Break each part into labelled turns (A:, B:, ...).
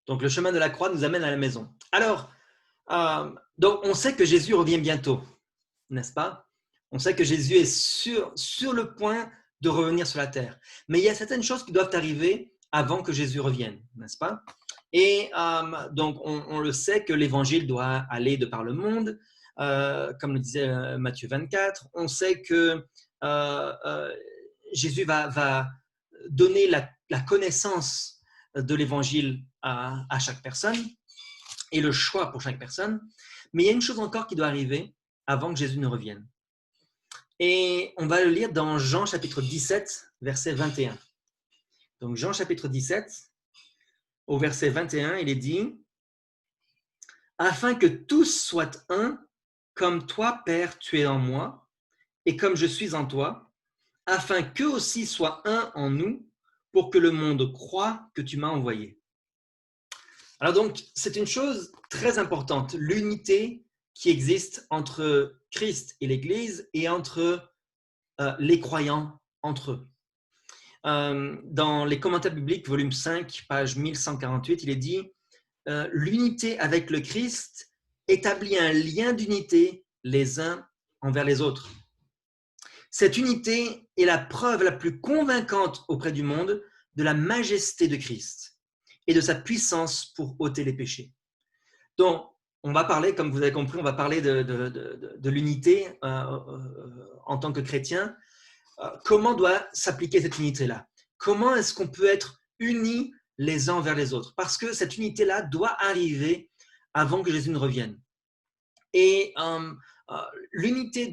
A: Donc, le chemin de la croix nous amène à la maison. Alors, donc on sait que Jésus revient bientôt, n'est-ce pas? On sait que Jésus est sur le point de revenir sur la terre. Mais il y a certaines choses qui doivent arriver avant que Jésus revienne, n'est-ce pas? Et donc, on le sait que l'évangile doit aller de par le monde, comme le disait Matthieu 24. On sait que Jésus va donner la connaissance de l'évangile à chaque personne et le choix pour chaque personne. Mais il y a une chose encore qui doit arriver avant que Jésus ne revienne. Et on va le lire dans Jean chapitre 17, verset 21. Donc Jean chapitre 17, au verset 21, il est dit « Afin que tous soient un, comme toi, Père, tu es en moi, et comme je suis en toi, afin qu'eux aussi soient un en nous, pour que le monde croie que tu m'as envoyé. » Alors donc, c'est une chose très importante, l'unité qui existe entre Christ et l'Église et entre les croyants entre eux. Dans les commentaires bibliques, volume 5, page 1148, il est dit « L'unité avec le Christ établit un lien d'unité les uns envers les autres. Cette unité est la preuve la plus convaincante auprès du monde de la majesté de Christ et de sa puissance pour ôter les péchés. » Donc, on va parler, comme vous avez compris, on va parler de l'unité en tant que chrétien. Comment doit s'appliquer cette unité-là? Comment est-ce qu'on peut être unis les uns envers les autres? Parce que cette unité-là doit arriver avant que Jésus ne revienne. Et l'unité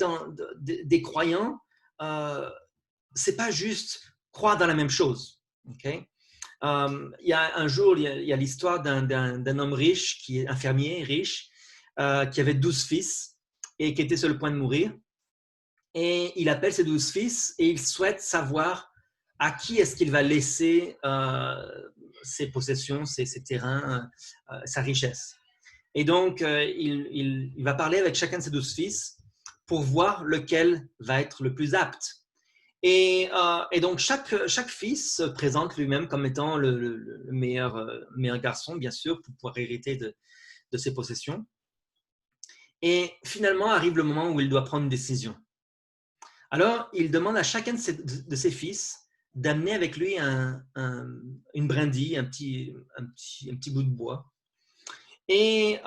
A: des croyants, c'est pas juste croire dans la même chose. Okay? Il y a un jour, il y a l'histoire d'un homme riche, qui est un fermier riche, qui avait 12 fils et qui était sur le point de mourir. Et il appelle ses 12 fils et il souhaite savoir à qui est-ce qu'il va laisser ses possessions, ses terrains, sa richesse. Et donc, il va parler avec chacun de ses 12 fils pour voir lequel va être le plus apte. Et donc, chaque fils se présente lui-même comme étant le meilleur garçon, bien sûr, pour pouvoir hériter de ses possessions. Et finalement, arrive le moment où il doit prendre une décision. Alors, il demande à chacun de ses fils d'amener avec lui une brindille, un petit bout de bois. Et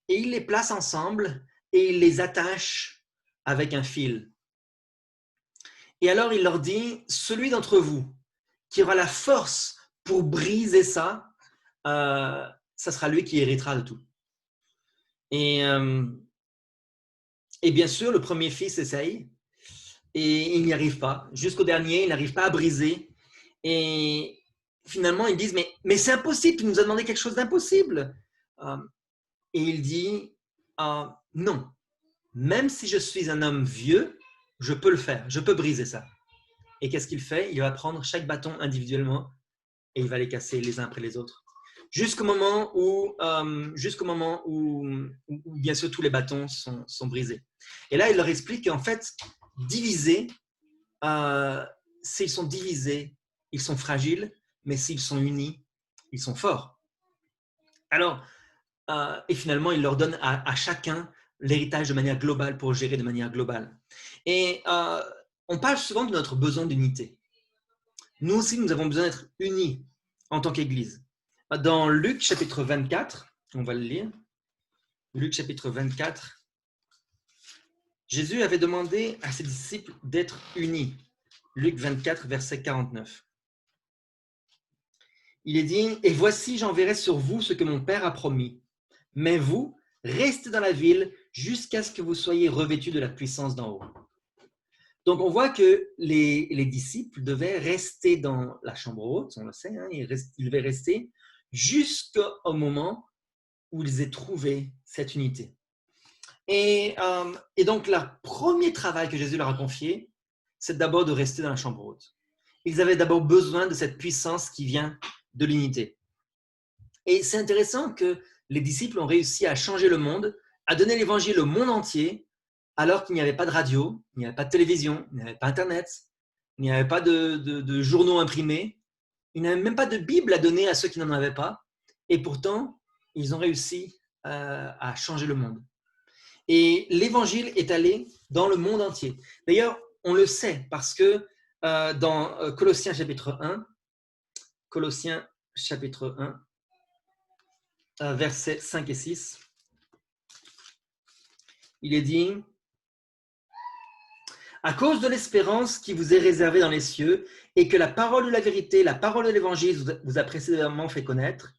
A: il les place ensemble et il les attache avec un fil. Et alors, il leur dit, celui d'entre vous qui aura la force pour briser ça, ça sera lui qui héritera de tout. Et bien sûr, le premier fils essaye et il n'y arrive pas. Jusqu'au dernier, il n'arrive pas à briser. Et finalement, ils disent, mais c'est impossible, tu nous as demandé quelque chose d'impossible. Et il dit, non, même si je suis un homme vieux, je peux le faire, je peux briser ça. Et qu'est-ce qu'il fait? Il va prendre chaque bâton individuellement et il va les casser les uns après les autres. Jusqu'au moment où bien sûr, tous les bâtons sont brisés. Et là, il leur explique qu'en fait, divisés, s'ils sont divisés, ils sont fragiles, mais s'ils sont unis, ils sont forts. Alors, et finalement, il leur donne à chacun l'héritage de manière globale pour gérer de manière globale. Et on parle souvent de notre besoin d'unité. Nous aussi, nous avons besoin d'être unis en tant qu'Église. Dans Luc chapitre 24, on va le lire. Luc chapitre 24, Jésus avait demandé à ses disciples d'être unis. Luc 24, verset 49. Il est dit, « Et voici, j'enverrai sur vous ce que mon Père a promis. Mais vous, restez dans la ville jusqu'à ce que vous soyez revêtus de la puissance d'en haut. » Donc, on voit que les disciples devaient rester dans la chambre haute, on le sait, hein, ils devaient rester jusqu'au moment où ils aient trouvé cette unité. Et donc, le premier travail que Jésus leur a confié, c'est d'abord de rester dans la chambre haute. Ils avaient d'abord besoin de cette puissance qui vient de l'unité. Et c'est intéressant que les disciples ont réussi à changer le monde, à donner l'évangile au monde entier, alors qu'il n'y avait pas de radio, il n'y avait pas de télévision, il n'y avait pas Internet, il n'y avait pas de journaux imprimés, il n'y avait même pas de Bible à donner à ceux qui n'en avaient pas. et pourtant, ils ont réussi à changer le monde. Et l'évangile est allé dans le monde entier. D'ailleurs, on le sait parce que dans Colossiens chapitre 1, Colossiens chapitre 1, versets 5 et 6, il est dit « À cause de l'espérance qui vous est réservée dans les cieux et que la parole de la vérité, la parole de l'évangile vous a précédemment fait connaître,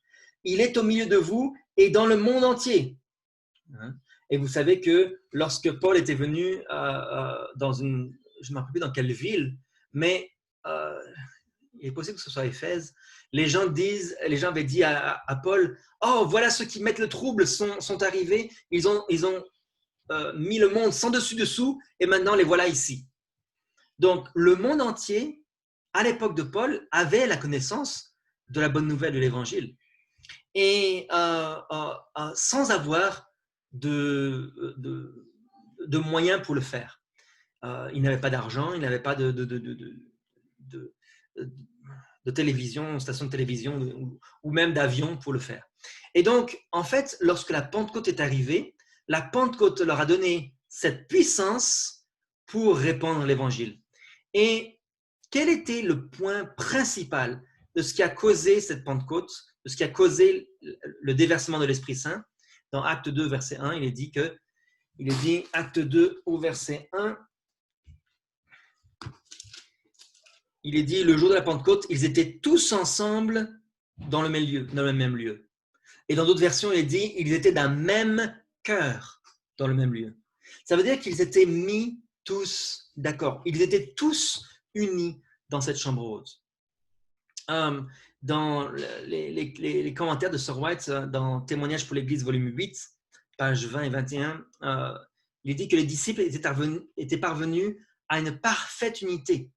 A: il est au milieu de vous et dans le monde entier. » Et vous savez que lorsque Paul était venu dans une, je ne me rappelle plus dans quelle ville, mais il est possible que ce soit Éphèse, les gens avaient dit à Paul, oh voilà ceux qui mettent le trouble sont arrivés, ils ont mis le monde sans dessus-dessous et maintenant les voilà ici. Donc le monde entier, à l'époque de Paul, avait la connaissance de la bonne nouvelle de l'évangile et sans avoir de moyens pour le faire. Il n'avait pas d'argent, il n'avait pas de télévision, station de télévision ou même d'avion pour le faire. Et donc, en fait, lorsque la Pentecôte est arrivée, la Pentecôte leur a donné cette puissance pour répandre l'évangile. Et quel était le point principal de ce qui a causé cette Pentecôte, de ce qui a causé le déversement de l'Esprit Saint? Dans Acte 2, verset 1, il est dit, Acte 2 au verset 1, il est dit, le jour de la Pentecôte, ils étaient tous ensemble dans le même lieu. Et dans d'autres versions, il est dit, ils étaient d'un même cœur dans le même lieu. Ça veut dire qu'ils étaient mis tous d'accord. Ils étaient tous unis dans cette chambre haute. Dans les commentaires de Sir White, dans Témoignage pour l'Église, volume 8, pages 20 et 21, il dit que les disciples étaient parvenus à une parfaite unité.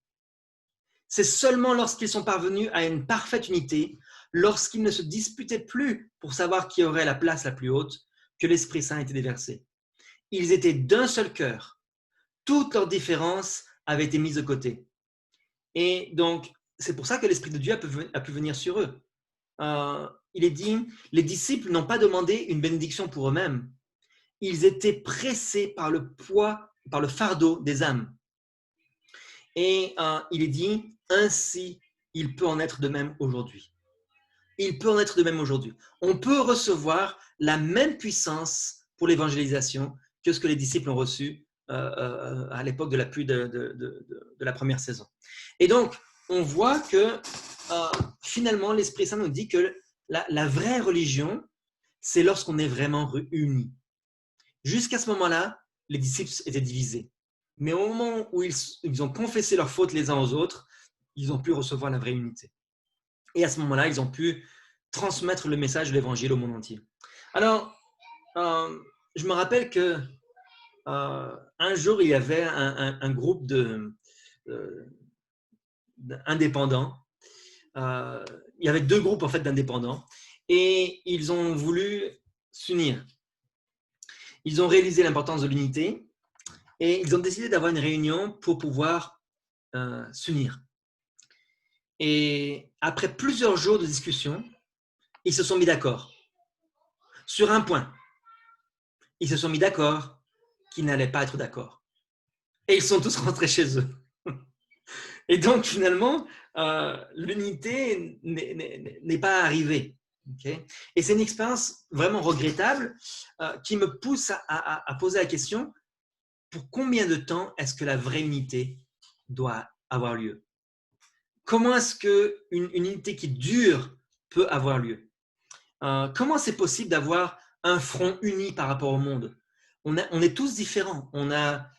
A: C'est seulement lorsqu'ils sont parvenus à une parfaite unité, lorsqu'ils ne se disputaient plus pour savoir qui aurait la place la plus haute, que l'Esprit Saint était déversé. Ils étaient d'un seul cœur. Toutes leurs différences avaient été mises de côté. Et donc, c'est pour ça que l'Esprit de Dieu a pu venir sur eux. Il est dit, les disciples n'ont pas demandé une bénédiction pour eux-mêmes. Ils étaient pressés par le poids, par le fardeau des âmes. Et il est dit, ainsi, il peut en être de même aujourd'hui. Il peut en être de même aujourd'hui. On peut recevoir la même puissance pour l'évangélisation que ce que les disciples ont reçu à l'époque de la pluie de la première saison. Et donc, on voit que finalement, l'Esprit Saint nous dit que la vraie religion, c'est lorsqu'on est vraiment unis. Jusqu'à ce moment-là, les disciples étaient divisés. Mais au moment où ils ont confessé leurs fautes les uns aux autres, ils ont pu recevoir la vraie unité. Et à ce moment-là, ils ont pu transmettre le message de l'Évangile au monde entier. Alors, je me rappelle que un jour, il y avait un groupe d'indépendants. Il y avait deux groupes en fait d'indépendants et ils ont voulu s'unir. Ils ont réalisé l'importance de l'unité et ils ont décidé d'avoir une réunion pour pouvoir s'unir. Et après plusieurs jours de discussion, ils se sont mis d'accord sur un point. Ils se sont mis d'accord qu'ils n'allaient pas être d'accord. Et ils sont tous rentrés chez eux. Et donc, finalement, l'unité n'est pas arrivée. Okay? Et c'est une expérience vraiment regrettable qui me pousse à poser la question, pour combien de temps est-ce que la vraie unité doit avoir lieu? Comment est-ce qu'une unité qui dure peut avoir lieu? Comment c'est possible d'avoir un front uni par rapport au monde? On est tous différents. On a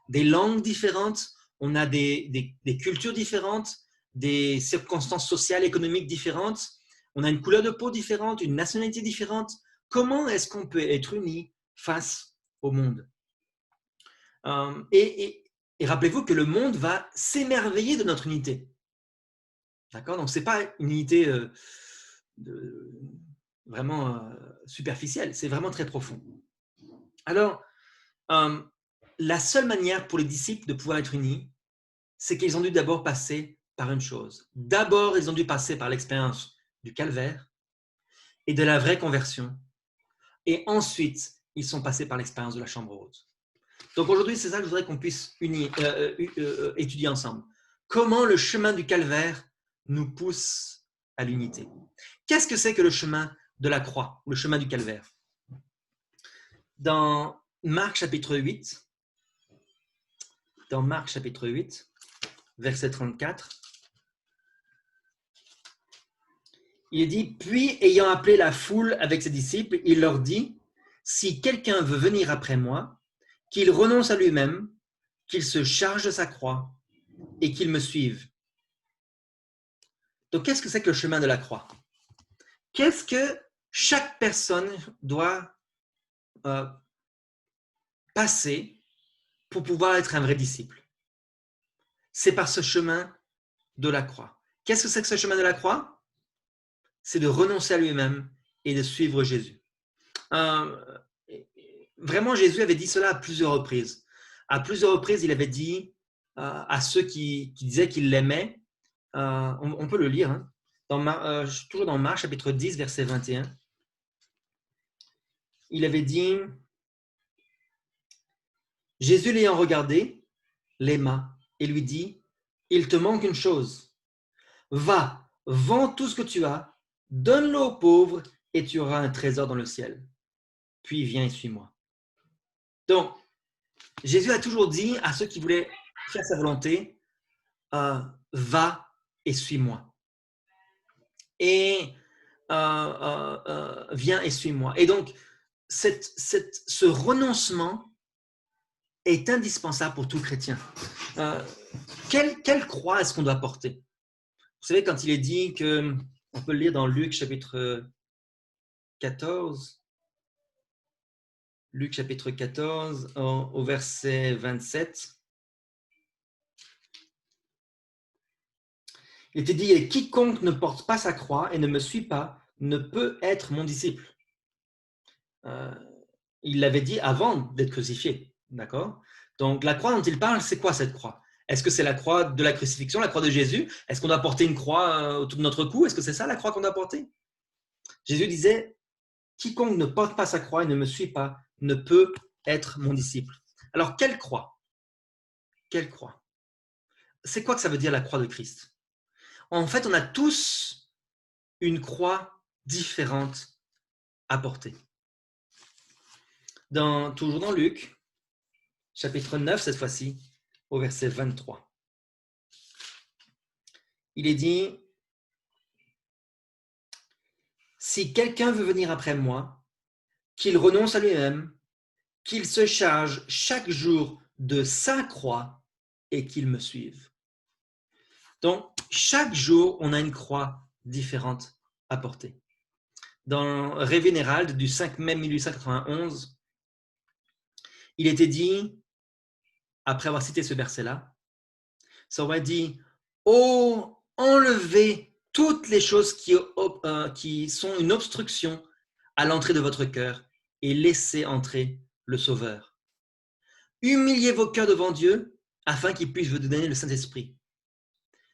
A: des langues différentes, on a des cultures différentes, des circonstances sociales, économiques différentes, on a une couleur de peau différente, une nationalité différente. Comment est-ce qu'on peut être unis face au monde? Et rappelez-vous que le monde va s'émerveiller de notre unité. D'accord? Donc, ce n'est pas une unité vraiment superficielle, c'est vraiment très profond. Alors, la seule manière pour les disciples de pouvoir être unis, c'est qu'ils ont dû d'abord passer par une chose. D'abord, ils ont dû passer par l'expérience du calvaire et de la vraie conversion. Et ensuite, ils sont passés par l'expérience de la chambre haute. Donc aujourd'hui, c'est ça que je voudrais qu'on puisse étudier ensemble. Comment le chemin du calvaire nous pousse à l'unité. Qu'est-ce que c'est que le chemin de la croix, le chemin du calvaire? Dans Marc chapitre 8, verset 34, il est dit, puis ayant appelé la foule avec ses disciples, il leur dit, si quelqu'un veut venir après moi, qu'il renonce à lui-même, qu'il se charge de sa croix et qu'il me suive. Donc, qu'est-ce que c'est que le chemin de la croix? Qu'est-ce que chaque personne doit passer pour pouvoir être un vrai disciple? C'est par ce chemin de la croix. Qu'est-ce que c'est que ce chemin de la croix? C'est de renoncer à lui-même et de suivre Jésus. Vraiment, Jésus avait dit cela à plusieurs reprises. À plusieurs reprises, il avait dit à ceux qui disaient qu'ils l'aimaient, on peut le lire, hein, toujours dans Marc, chapitre 10, verset 21. Il avait dit, Jésus l'ayant regardé, l'aima et lui dit, il te manque une chose. Va, vends tout ce que tu as, donne-le aux pauvres et tu auras un trésor dans le ciel. Puis viens et suis-moi. Donc, Jésus a toujours dit à ceux qui voulaient faire sa volonté, va et suis-moi. Et viens et suis-moi. Et donc, ce renoncement est indispensable pour tout chrétien. Quelle croix est-ce qu'on doit porter? Vous savez, quand il est dit que, on peut le lire dans Luc chapitre 14, Luc chapitre 14, au verset 27, il était dit, quiconque ne porte pas sa croix et ne me suit pas ne peut être mon disciple. Il l'avait dit avant d'être crucifié, d'accord? Donc la croix dont il parle, c'est quoi cette croix? Est-ce que c'est la croix de la crucifixion, la croix de Jésus? Est-ce qu'on doit porter une croix autour de notre cou? Est-ce que c'est ça la croix qu'on doit porter? Jésus disait, quiconque ne porte pas sa croix et ne me suit pas ne peut être mon disciple. Alors quelle croix? Quelle croix? C'est quoi que ça veut dire la croix de Christ? En fait, on a tous une différente à porter. Toujours dans Luc, chapitre 9 cette fois-ci, au verset 23. Il est dit, si quelqu'un veut venir après moi, qu'il renonce à lui-même, qu'il se charge chaque jour de sa croix et qu'il me suive. Donc, chaque jour, on a une croix différente à porter. Dans Réveil Hérald du 5 mai 1891, il était dit, après avoir cité ce verset-là, ça aurait dit « Oh, enlevez toutes les choses qui sont une obstruction à l'entrée de votre cœur et laissez entrer le Sauveur. Humiliez vos cœurs devant Dieu afin qu'il puisse vous donner le Saint-Esprit.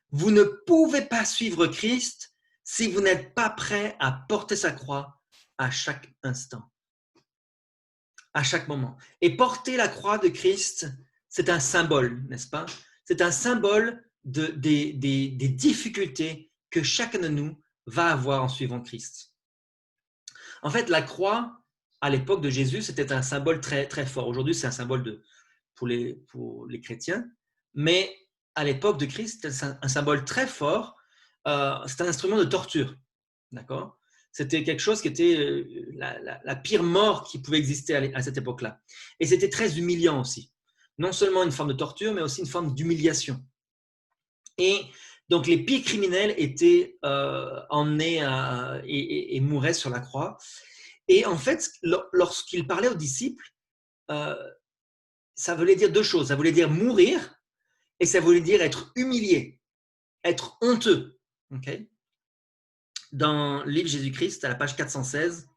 A: Vous ne pouvez pas suivre Christ si vous n'êtes pas prêt à porter sa croix à chaque instant, à chaque moment. Et porter la croix de Christ, c'est un symbole, n'est-ce pas? C'est un symbole des difficultés que chacun de nous va avoir en suivant Christ. En fait, la croix, à l'époque de Jésus, c'était un symbole très, très fort. Aujourd'hui, c'est un symbole pour les chrétiens, mais à l'époque de Christ, c'était un symbole très fort. C'était un instrument de torture, d'accord? C'était quelque chose qui était la pire mort qui pouvait exister à cette époque-là. Et c'était très humiliant aussi. Non seulement une forme de torture, mais aussi une forme d'humiliation. Et donc, les pires criminels étaient emmenés et mouraient sur la croix. Et en fait, lorsqu'il parlait aux disciples, ça voulait dire deux choses. Ça voulait dire mourir et ça voulait dire être humilié, être honteux. Okay? Dans le livre Jésus-Christ, à la page 416,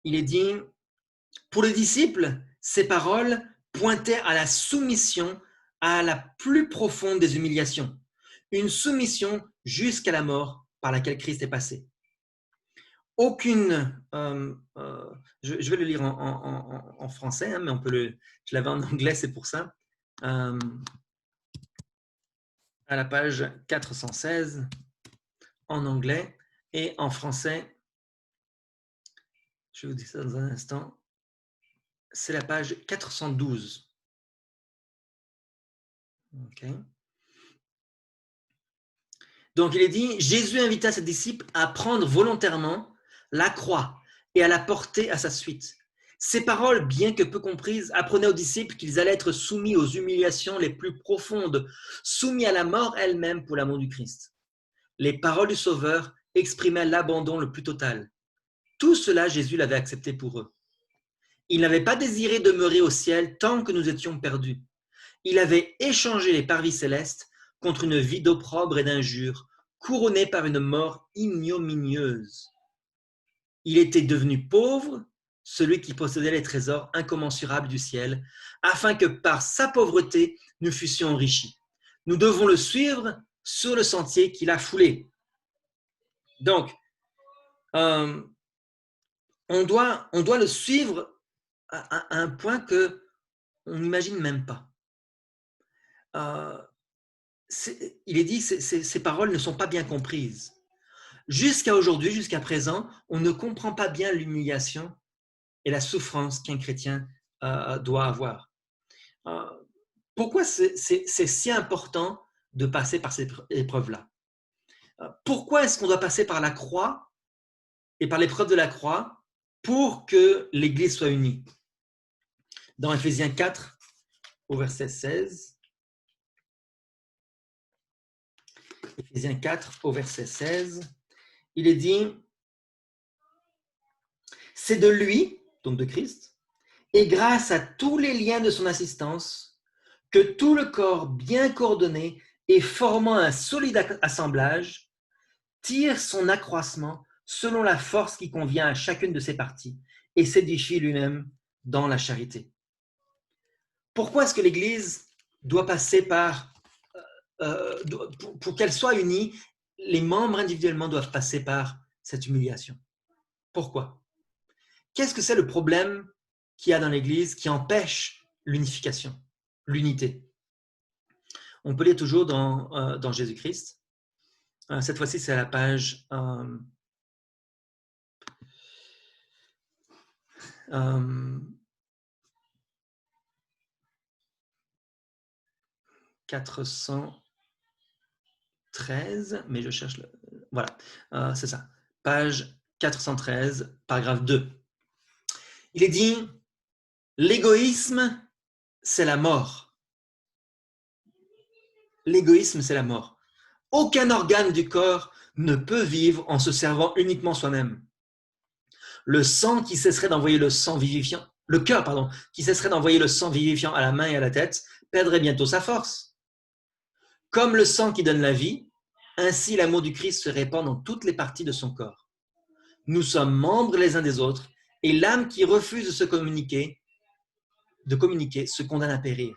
A: il est dit « Pour les disciples, ces paroles pointaient à la soumission à la plus profonde des humiliations, une soumission jusqu'à la mort par laquelle Christ est passé. aucune, je vais le lire en français, hein, mais je l'avais en anglais, c'est pour ça. À la page 416 en anglais et en français, je vais vous dire ça dans un instant, c'est la page 412. Okay. Donc il est dit, Jésus invita ses disciples à prendre volontairement la croix et à la porter à sa suite. Ces paroles, bien que peu comprises, apprenaient aux disciples qu'ils allaient être soumis aux humiliations les plus profondes, soumis à la mort elle-même pour l'amour du Christ. Les paroles du Sauveur exprimaient l'abandon le plus total. Tout cela, Jésus l'avait accepté pour eux. Il n'avait pas désiré demeurer au ciel tant que nous étions perdus. Il avait échangé les parvis célestes contre une vie d'opprobre et d'injures, couronné par une mort ignominieuse. Il était devenu pauvre, celui qui possédait les trésors incommensurables du ciel, afin que par sa pauvreté, nous fussions enrichis. Nous devons le suivre sur le sentier qu'il a foulé. Donc, on doit le suivre à un point qu'on n'imagine même pas. Il est dit que ces paroles ne sont pas bien comprises. Jusqu'à aujourd'hui, jusqu'à présent, on ne comprend pas bien l'humiliation et la souffrance qu'un chrétien doit avoir. Pourquoi c'est si important de passer par ces épreuves-là? Pourquoi est-ce qu'on doit passer par la croix et par l'épreuve de la croix pour que l'Église soit unie? Dans Éphésiens 4, au verset 16, Éphésiens 4, au verset 16, il est dit, c'est de lui, donc de Christ, et grâce à tous les liens de son assistance, que tout le corps bien coordonné et formant un solide assemblage tire son accroissement selon la force qui convient à chacune de ses parties et s'édifie lui-même dans la charité. Pourquoi est-ce que l'Église doit passer par, pour qu'elle soit unie, les membres individuellement doivent passer par cette humiliation? Pourquoi? Qu'est-ce que c'est le problème qu'il y a dans l'Église qui empêche l'unification, l'unité? On peut lire toujours dans Jésus-Christ. Cette fois-ci, c'est à la page 413, mais je cherche le... Voilà, c'est ça. Page 413, paragraphe 2. Il est dit, l'égoïsme, c'est la mort. L'égoïsme, c'est la mort. Aucun organe du corps ne peut vivre en se servant uniquement soi-même. Le sang qui cesserait d'envoyer le sang vivifiant, le cœur, pardon, qui cesserait d'envoyer le sang vivifiant à la main et à la tête, perdrait bientôt sa force. Comme le sang qui donne la vie, ainsi l'amour du Christ se répand dans toutes les parties de son corps. Nous sommes membres les uns des autres, et l'âme qui refuse de communiquer se condamne à périr.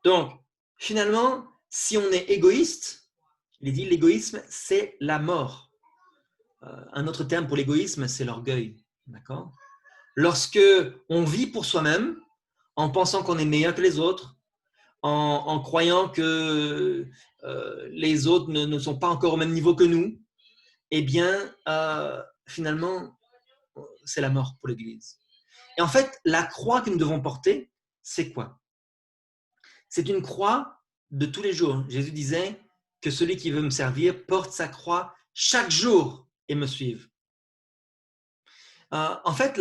A: Donc, finalement, si on est égoïste, il est dit l'égoïsme, c'est la mort. Un autre terme pour l'égoïsme, c'est l'orgueil. D'accord? Lorsque on vit pour soi-même, en pensant qu'on est meilleur que les autres, en croyant que les autres ne sont pas encore au même niveau que nous, eh bien, finalement, c'est la mort pour l'Église. Et en fait, la croix que nous devons porter, c'est quoi? C'est une croix de tous les jours. Jésus disait que celui qui veut me servir porte sa croix chaque jour et me suive. En fait,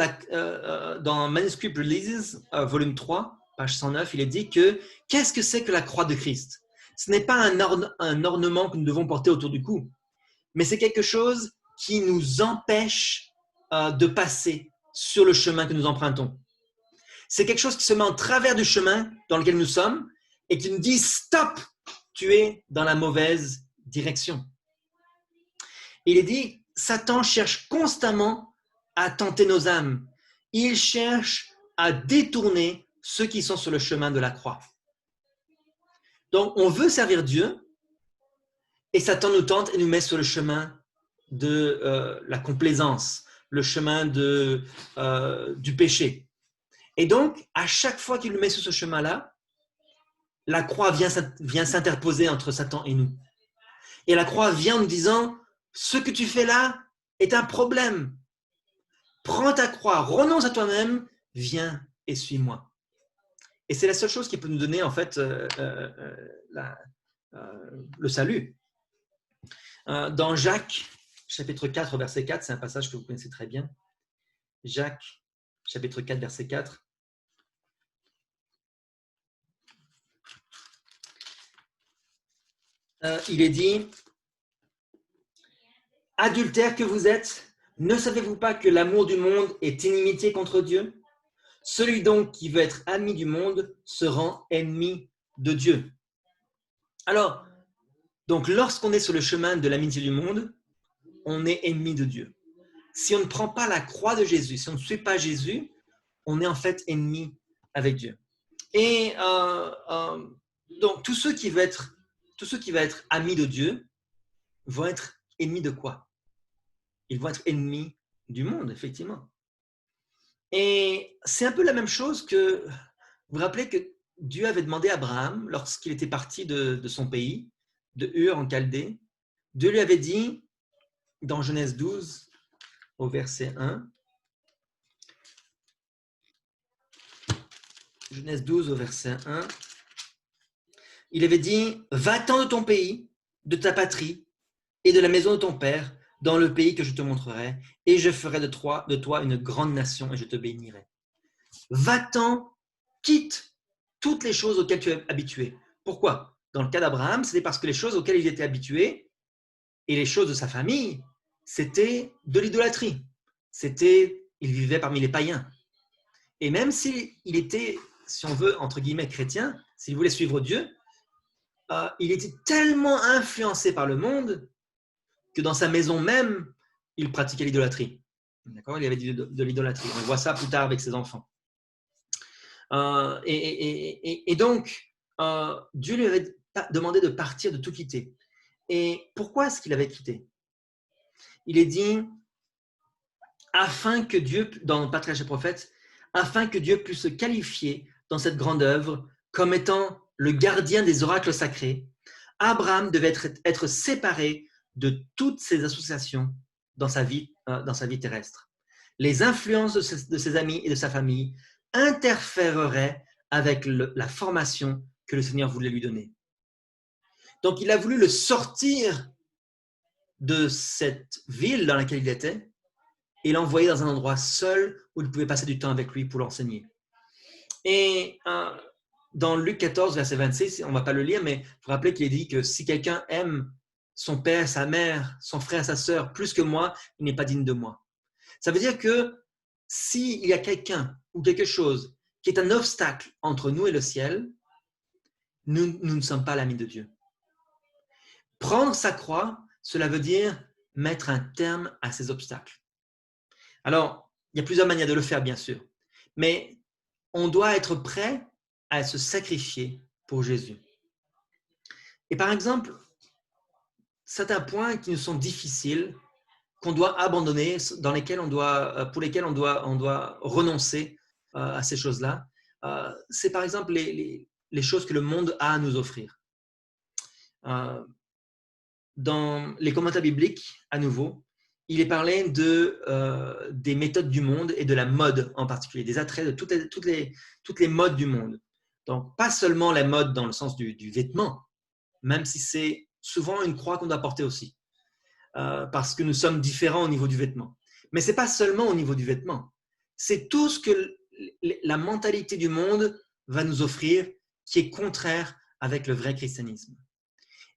A: dans Manuscript Releases, volume 3, page 109, il est dit que qu'est-ce que c'est que la croix de Christ? Ce n'est pas un ornement que nous devons porter autour du cou, mais c'est quelque chose qui nous empêche de passer sur le chemin que nous empruntons. C'est quelque chose qui se met en travers du chemin dans lequel nous sommes et qui nous dit « Stop, tu es dans la mauvaise direction ». Il est dit « Satan cherche constamment à tenter nos âmes. Il cherche à détourner ceux qui sont sur le chemin de la croix. » Donc, on veut servir Dieu et Satan nous tente et nous met sur le chemin de la complaisance, le chemin du péché. Et donc, à chaque fois qu'il le met sur ce chemin-là, la croix vient s'interposer entre Satan et nous. Et la croix vient en nous disant, ce que tu fais là est un problème. Prends ta croix, renonce à toi-même, viens et suis-moi. Et c'est la seule chose qui peut nous donner en fait le salut. Dans Jacques, chapitre 4, verset 4, c'est un passage que vous connaissez très bien. Jacques, chapitre 4, verset 4. Il est dit, « Adultères que vous êtes, ne savez-vous pas que l'amour du monde est inimitié contre Dieu ? Celui donc qui veut être ami du monde se rend ennemi de Dieu. » Alors, donc lorsqu'on est sur le chemin de l'amitié du monde, on est ennemi de Dieu. Si on ne prend pas la croix de Jésus, si on ne suit pas Jésus, on est en fait ennemi avec Dieu. Et donc tous ceux qui vont être amis de Dieu vont être ennemis de quoi? Ils vont être ennemis du monde, effectivement. Et c'est un peu la même chose que, vous vous rappelez que Dieu avait demandé à Abraham, lorsqu'il était parti de son pays, de Ur en Chaldée, Dieu lui avait dit, dans Genèse 12, au verset 1, Genèse 12, au verset 1, il avait dit, « Va-t'en de ton pays, de ta patrie et de la maison de ton père, dans le pays que je te montrerai, et je ferai de toi une grande nation et je te bénirai. » Va-t'en, quitte toutes les choses auxquelles tu es habitué. Pourquoi? Dans le cas d'Abraham, c'était parce que les choses auxquelles il était habitué et les choses de sa famille, c'était de l'idolâtrie. Il vivait parmi les païens. Et même s'il était, si on veut, entre guillemets, chrétien, s'il voulait suivre Dieu, il était tellement influencé par le monde que dans sa maison même, il pratiquait l'idolâtrie. D'accord? Il y avait de l'idolâtrie. On voit ça plus tard avec ses enfants. Et donc, Dieu lui avait demandé de partir, de tout quitter. Et pourquoi est-ce qu'il avait quitté? Il est dit, afin que Dieu, dans Patriarche et Prophète, afin que Dieu puisse se qualifier dans cette grande œuvre comme étant le gardien des oracles sacrés, Abraham devait être séparé de toutes ses associations dans sa vie terrestre. Les influences de ses amis et de sa famille interféreraient avec la formation que le Seigneur voulait lui donner. Donc, il a voulu le sortir de cette ville dans laquelle il était et l'envoyer dans un endroit seul où il pouvait passer du temps avec lui pour l'enseigner. Et dans Luc 14, verset 26, on ne va pas le lire, mais il faut rappeler qu'il est dit que si quelqu'un aime son père, sa mère, son frère, sa sœur plus que moi, il n'est pas digne de moi. Ça veut dire que s'il y a quelqu'un ou quelque chose qui est un obstacle entre nous et le ciel, nous ne sommes pas l'ami de Dieu. Prendre sa croix, cela veut dire mettre un terme à ces obstacles. Alors, il y a plusieurs manières de le faire, bien sûr, mais on doit être prêt à se sacrifier pour Jésus. Et par exemple, certains points qui nous sont difficiles, qu'on doit abandonner, pour lesquels on doit renoncer à ces choses-là, c'est par exemple les choses que le monde a à nous offrir. Dans les commentaires bibliques, à nouveau, il est parlé des méthodes du monde et de la mode en particulier, des attraits de toutes les modes du monde. Donc, pas seulement la mode dans le sens du vêtement, même si c'est souvent une croix qu'on doit porter aussi, parce que nous sommes différents au niveau du vêtement. Mais ce n'est pas seulement au niveau du vêtement, c'est tout ce que la mentalité du monde va nous offrir qui est contraire avec le vrai christianisme.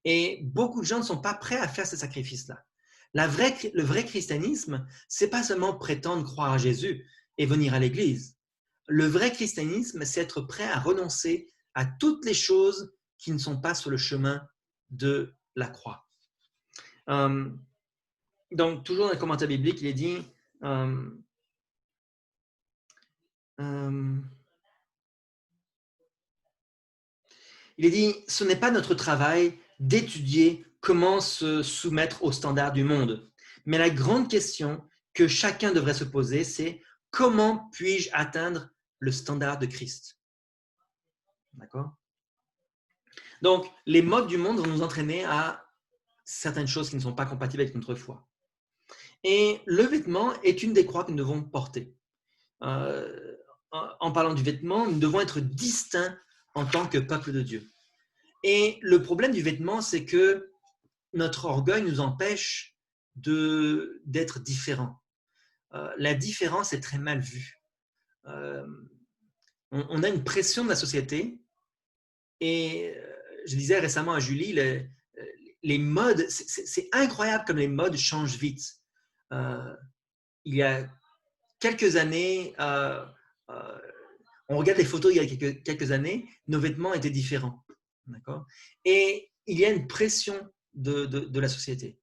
A: Et beaucoup de gens ne sont pas prêts à faire ce sacrifice-là. Le vrai christianisme, ce n'est pas seulement prétendre croire à Jésus et venir à l'église. Le vrai christianisme, c'est être prêt à renoncer à toutes les choses qui ne sont pas sur le chemin de la croix. Donc, toujours dans le commentaire biblique, il est dit ce n'est pas notre travail d'étudier comment se soumettre aux standards du monde, Mais la grande question que chacun devrait se poser, c'est comment puis-je atteindre le standard de Christ? D'accord? Donc, les modes du monde vont nous entraîner à certaines choses qui ne sont pas compatibles avec notre foi. Et le vêtement est une des croix que nous devons porter. En parlant du vêtement, nous devons être distincts en tant que peuple de Dieu. Et le problème du vêtement, c'est que notre orgueil nous empêche d'être différents. La différence est très mal vue. On a une pression de la société et je disais récemment à Julie, les modes, c'est incroyable comme les modes changent vite. Il y a quelques années, on regarde les photos il y a quelques années, nos vêtements étaient différents. D'accord? Et il y a une pression de la société.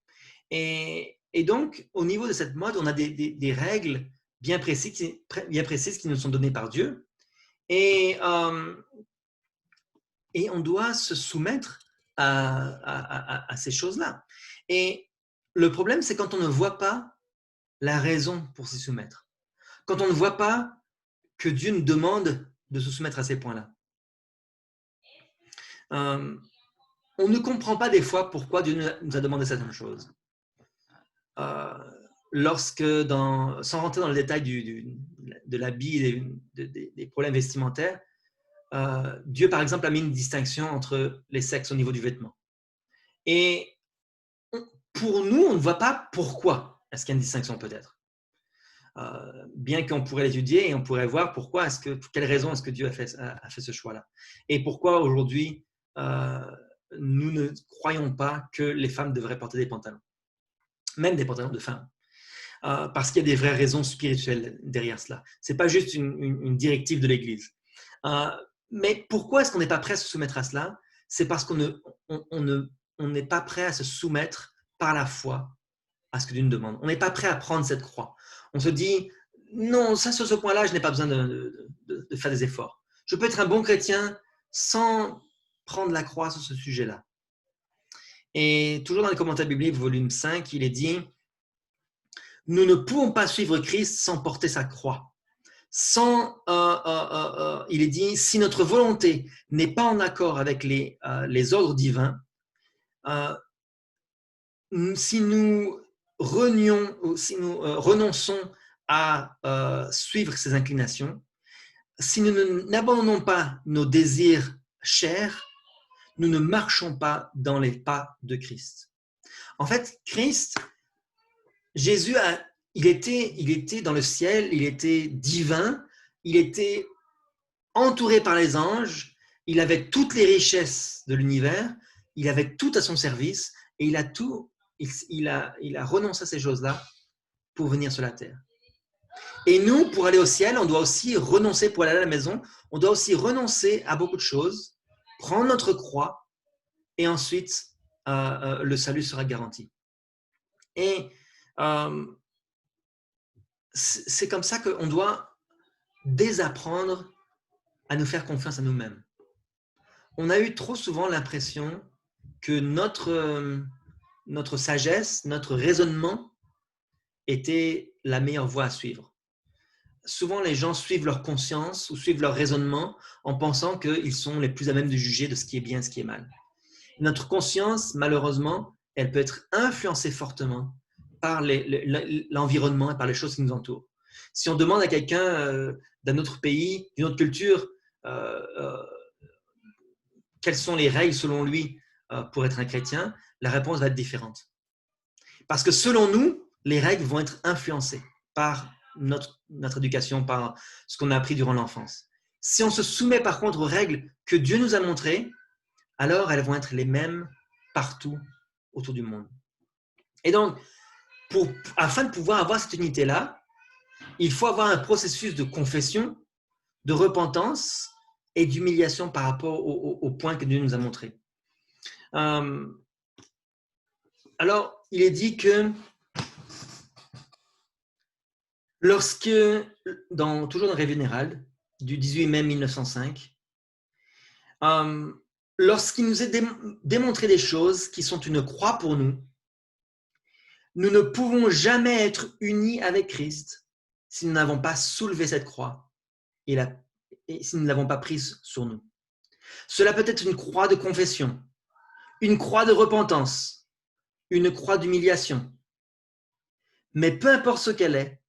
A: Et donc, au niveau de cette mode, on a des règles bien précises qui nous sont données par Dieu. Et on doit se soumettre à ces choses-là. Et le problème, c'est quand on ne voit pas la raison pour s'y soumettre. Quand on ne voit pas que Dieu nous demande de se soumettre à ces points-là. On ne comprend pas des fois pourquoi Dieu nous a demandé certaines choses. Lorsque, sans rentrer dans le détail de l'habit et des problèmes vestimentaires, Dieu, par exemple, a mis une distinction entre les sexes au niveau du vêtement. Et pour nous, on ne voit pas pourquoi est-ce qu'il y a une distinction peut-être. Bien qu'on pourrait l'étudier et on pourrait voir pourquoi quelle raison est-ce que Dieu a fait ce choix-là. Et pourquoi aujourd'hui, nous ne croyons pas que les femmes devraient porter des pantalons, même des pantalons de femmes. Parce qu'il y a des vraies raisons spirituelles derrière cela. Ce n'est pas juste une directive de l'Église. Mais pourquoi est-ce qu'on n'est pas prêt à se soumettre à cela? C'est parce qu'on n'est pas prêt à se soumettre par la foi à ce que Dieu nous demande. On n'est pas prêt à prendre cette croix. On se dit, non, ça sur ce point-là, je n'ai pas besoin de faire des efforts. Je peux être un bon chrétien sans prendre la croix sur ce sujet-là. Et toujours dans les commentaires bibliques, volume 5, il est dit, nous ne pouvons pas suivre Christ sans porter sa croix. Il est dit, si notre volonté n'est pas en accord avec les ordres divins, si nous renonçons à suivre ces inclinations, si nous n'abandonnons pas nos désirs chers, nous ne marchons pas dans les pas de Christ. En fait, Jésus, il était dans le ciel, il était divin, il était entouré par les anges, il avait toutes les richesses de l'univers, il avait tout à son service et il a renoncé à ces choses-là pour venir sur la terre. Et nous, pour aller au ciel, on doit aussi renoncer, pour aller à la maison, on doit aussi renoncer à beaucoup de choses, prendre notre croix et ensuite le salut sera garanti. Et c'est comme ça qu'on doit désapprendre à nous faire confiance à nous-mêmes. On a eu trop souvent l'impression que notre sagesse, notre raisonnement était la meilleure voie à suivre. Souvent, les gens suivent leur conscience ou suivent leur raisonnement en pensant qu'ils sont les plus à même de juger de ce qui est bien et ce qui est mal. Notre conscience, malheureusement, elle peut être influencée fortement par l'environnement et par les choses qui nous entourent. Si on demande à quelqu'un d'un autre pays, d'une autre culture, quelles sont les règles selon lui pour être un chrétien, la réponse va être différente. Parce que selon nous, les règles vont être influencées par notre éducation, par ce qu'on a appris durant l'enfance. Si on se soumet par contre aux règles que Dieu nous a montrées, alors elles vont être les mêmes partout autour du monde. Et donc, afin de pouvoir avoir cette unité-là, il faut avoir un processus de confession, de repentance et d'humiliation par rapport au point que Dieu nous a montré. Alors, il est dit que toujours dans Rêve Vénérald, du 18 mai 1905, lorsqu'il nous est démontré des choses qui sont une croix pour nous, Nous ne pouvons jamais être unis avec Christ si nous n'avons pas soulevé cette croix et si nous ne l'avons pas prise sur nous. Cela peut être une croix de confession, une croix de repentance, une croix d'humiliation. Mais peu importe ce qu'elle est,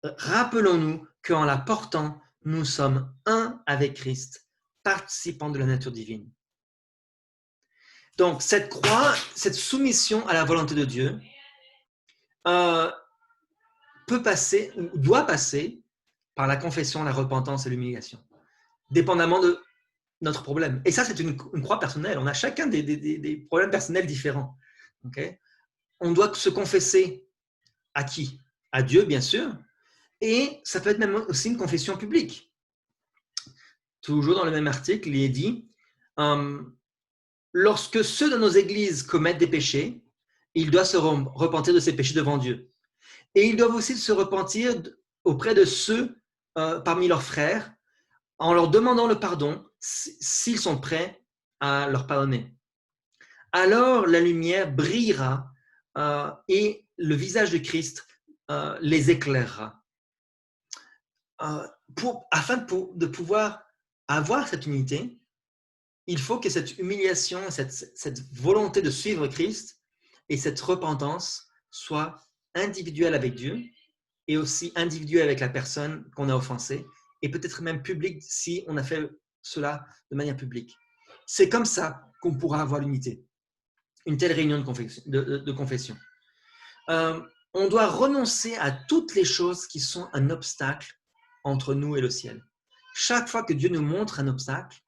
A: rappelons-nous qu'en la portant, nous sommes un avec Christ, participants de la nature divine. Donc, cette croix, cette soumission à la volonté de Dieu peut passer, ou doit passer, par la confession, la repentance et l'humiliation, dépendamment de notre problème. Et ça, c'est une croix personnelle. On a chacun des problèmes personnels différents. Okay? On doit se confesser à qui? À Dieu, bien sûr. Et ça peut être même aussi une confession publique. Toujours dans le même article, il est dit lorsque ceux de nos églises commettent des péchés, ils doivent se repentir de ces péchés devant Dieu. Et ils doivent aussi se repentir auprès de ceux parmi leurs frères en leur demandant le pardon s'ils sont prêts à leur pardonner. Alors la lumière brillera et le visage de Christ les éclairera. Afin de pouvoir avoir cette unité, il faut que cette humiliation, cette volonté de suivre Christ et cette repentance soient individuelles avec Dieu et aussi individuelles avec la personne qu'on a offensée et peut-être même publique si on a fait cela de manière publique. C'est comme ça qu'on pourra avoir l'unité, une telle réunion de confession. On doit renoncer à toutes les choses qui sont un obstacle entre nous et le ciel. Chaque fois que Dieu nous montre un obstacle,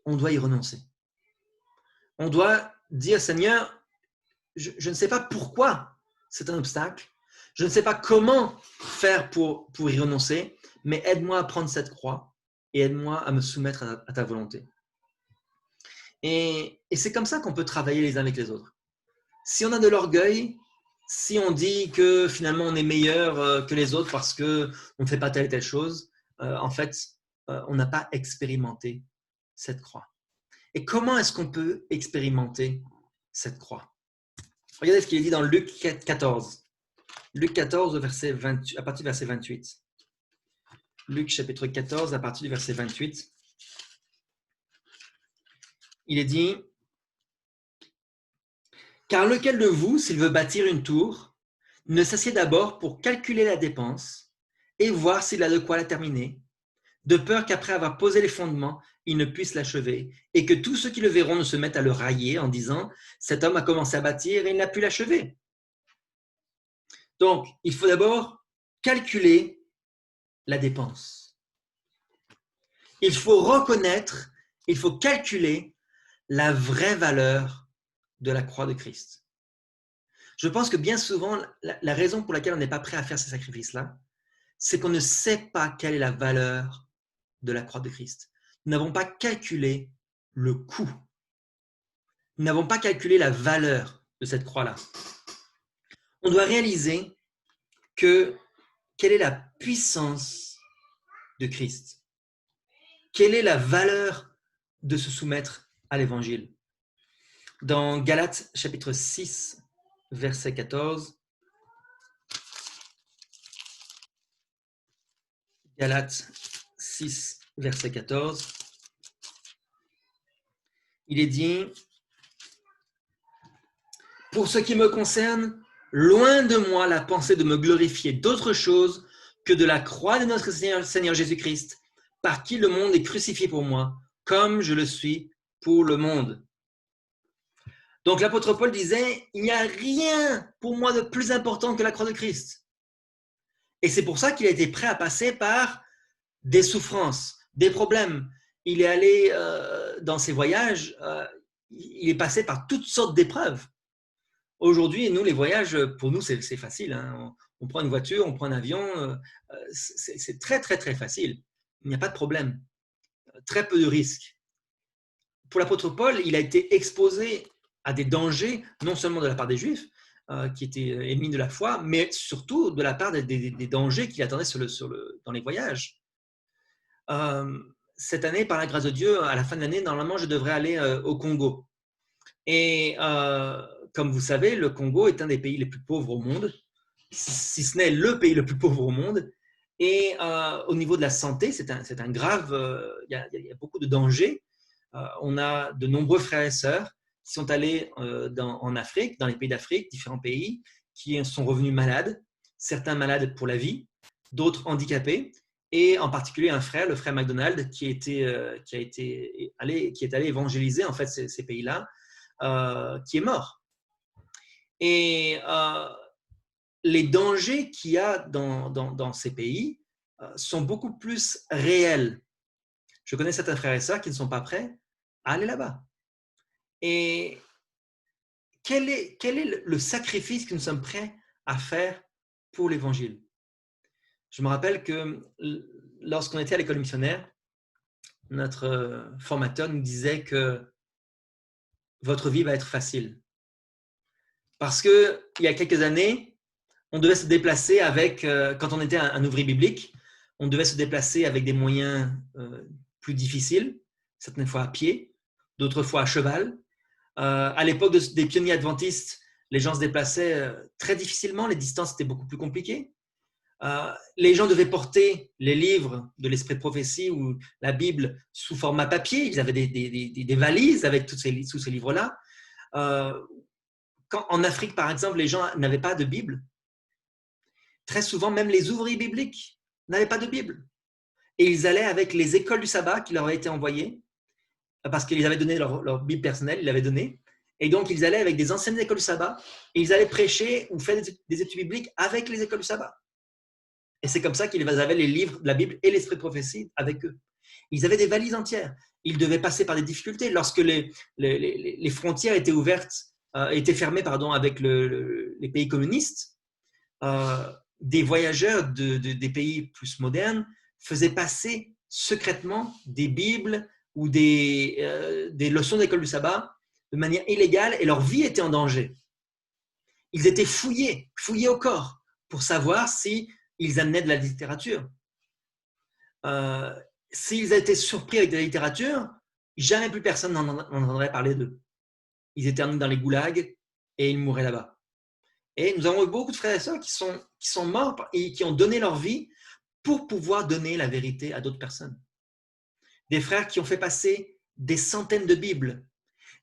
A: on doit y renoncer. On doit dire, Seigneur, je ne sais pas pourquoi c'est un obstacle, je ne sais pas comment faire pour y renoncer, mais aide-moi à prendre cette croix et aide-moi à me soumettre à ta volonté. Et c'est comme ça qu'on peut travailler les uns avec les autres. Si on a de l'orgueil, si on dit que finalement on est meilleur que les autres parce qu'on ne fait pas telle et telle chose, en fait, on n'a pas expérimenté cette croix. Et comment est-ce qu'on peut expérimenter cette croix? Regardez ce qu'il est dit dans Luc 14. Luc 14, à partir du verset 28. Luc chapitre 14, à partir du verset 28. Il est dit « Car lequel de vous, s'il veut bâtir une tour, ne s'assied d'abord pour calculer la dépense et voir s'il a de quoi la terminer, de peur qu'après avoir posé les fondements, il ne puisse l'achever, et que tous ceux qui le verront ne se mettent à le railler en disant « Cet homme a commencé à bâtir et il n'a pu l'achever. » Donc, il faut d'abord calculer la dépense. Il faut reconnaître, il faut calculer la vraie valeur de la croix de Christ. Je pense que bien souvent, la raison pour laquelle on n'est pas prêt à faire ces sacrifices-là, c'est qu'on ne sait pas quelle est la valeur de la croix de Christ. Nous n'avons pas calculé le coût. Nous n'avons pas calculé la valeur de cette croix-là. On doit réaliser quelle est la puissance de Christ. Quelle est la valeur de se soumettre à l'Évangile. Dans Galates chapitre 6, verset 14, Galates 6, verset 14, il est dit « Pour ce qui me concerne, loin de moi la pensée de me glorifier d'autre chose que de la croix de notre Seigneur Jésus-Christ, par qui le monde est crucifié pour moi, comme je le suis pour le monde. » Donc l'apôtre Paul disait, il n'y a rien pour moi de plus important que la croix de Christ. Et c'est pour ça qu'il a été prêt à passer par des souffrances, des problèmes. Il est allé dans ses voyages, il est passé par toutes sortes d'épreuves. Aujourd'hui, nous, les voyages, pour nous, c'est facile. Hein. On prend une voiture, on prend un avion, c'est très, très, très facile. Il n'y a pas de problème. Très peu de risques. Pour l'apôtre Paul, il a été exposé à des dangers, non seulement de la part des Juifs, qui étaient ennemis de la foi, mais surtout de la part des dangers qui attendaient dans les voyages. Cette année, par la grâce de Dieu, à la fin de l'année, normalement, je devrais aller au Congo. Et comme vous savez, le Congo est un des pays les plus pauvres au monde, si ce n'est le pays le plus pauvre au monde. Et au niveau de la santé, c'est un grave, il y a beaucoup de dangers. On a de nombreux frères et sœurs qui sont allés en Afrique, dans les pays d'Afrique, différents pays, qui sont revenus malades, certains malades pour la vie, d'autres handicapés, et en particulier un frère, le frère McDonald, qui est allé évangéliser en fait ces pays-là, qui est mort. Et les dangers qu'il y a dans ces pays sont beaucoup plus réels. Je connais certains frères et sœurs qui ne sont pas prêts à aller là-bas. Et quel est le sacrifice que nous sommes prêts à faire pour l'Évangile? Je me rappelle que lorsqu'on était à l'école missionnaire, notre formateur nous disait que votre vie va être facile. Parce qu'il y a quelques années, on devait se déplacer avec, quand on était un ouvrier biblique, on devait se déplacer avec des moyens plus difficiles, certaines fois à pied, d'autres fois à cheval. À l'époque des pionniers adventistes, les gens se déplaçaient très difficilement, les distances étaient beaucoup plus compliquées. Les gens devaient porter les livres de l'Esprit de prophétie ou la Bible sous format papier. Ils avaient des valises avec tous ces livres-là. En Afrique, par exemple, les gens n'avaient pas de Bible. Très souvent, même les ouvriers bibliques n'avaient pas de Bible. Et ils allaient avec les écoles du sabbat qui leur avaient été envoyées, parce qu'ils avaient donné leur Bible personnelle, ils l'avaient donnée. Et donc, ils allaient avec des anciennes écoles du sabbat, et ils allaient prêcher ou faire des études bibliques avec les écoles du sabbat. Et c'est comme ça qu'ils avaient les livres de la Bible et l'Esprit de prophétie avec eux. Ils avaient des valises entières. Ils devaient passer par des difficultés. Lorsque les frontières étaient ouvertes, étaient fermées avec les pays communistes, des voyageurs des pays plus modernes faisaient passer secrètement des Bibles ou des leçons d'école du sabbat de manière illégale et leur vie était en danger. Ils étaient fouillés au corps pour savoir si ils amenaient de la littérature. S'ils étaient surpris avec de la littérature, jamais plus personne n'en entendrait parler d'eux. Ils étaient emmenés dans les goulags et ils mouraient là-bas. Et nous avons eu beaucoup de frères et sœurs qui sont morts et qui ont donné leur vie pour pouvoir donner la vérité à d'autres personnes. Des frères qui ont fait passer des centaines de Bibles,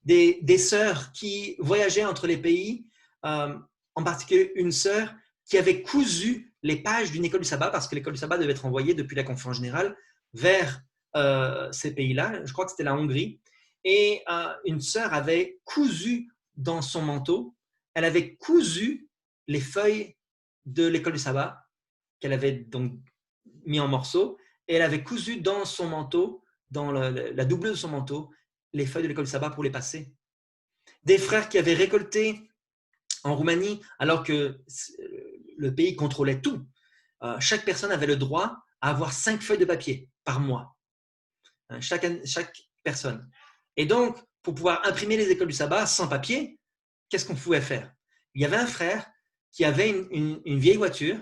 A: des sœurs qui voyageaient entre les pays, en particulier une sœur qui avait cousu les pages d'une école du sabbat, parce que l'école du sabbat devait être envoyée depuis la conférence générale vers ces pays-là, je crois que c'était la Hongrie, et une sœur avait cousu dans son manteau, elle avait cousu les feuilles de l'école du sabbat, qu'elle avait donc mis en morceaux, et elle avait cousu dans son manteau, dans la doublure de son manteau, les feuilles de l'école du sabbat pour les passer. Des frères qui avaient récolté en Roumanie, alors que le pays contrôlait tout, chaque personne avait le droit à avoir 5 feuilles de papier par mois. Chaque personne. Et donc, pour pouvoir imprimer les écoles du sabbat sans papier, qu'est-ce qu'on pouvait faire? Il y avait un frère qui avait une vieille voiture,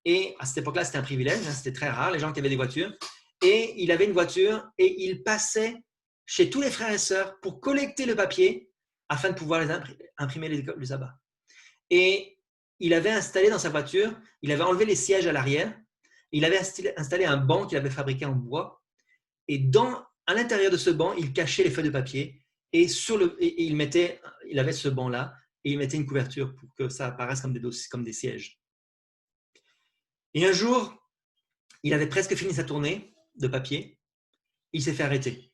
A: et à cette époque-là, c'était un privilège, c'était très rare, les gens qui avaient des voitures, et il avait une voiture, et il passait chez tous les frères et sœurs pour collecter le papier afin de pouvoir imprimer les écoles du sabbat. Et il avait installé dans sa voiture, il avait enlevé les sièges à l'arrière, il avait installé un banc qu'il avait fabriqué en bois, et à l'intérieur de ce banc, il cachait les feuilles de papier, et il avait ce banc-là, et il mettait une couverture pour que ça apparaisse comme des sièges. Et un jour, il avait presque fini sa tournée de papier, il s'est fait arrêter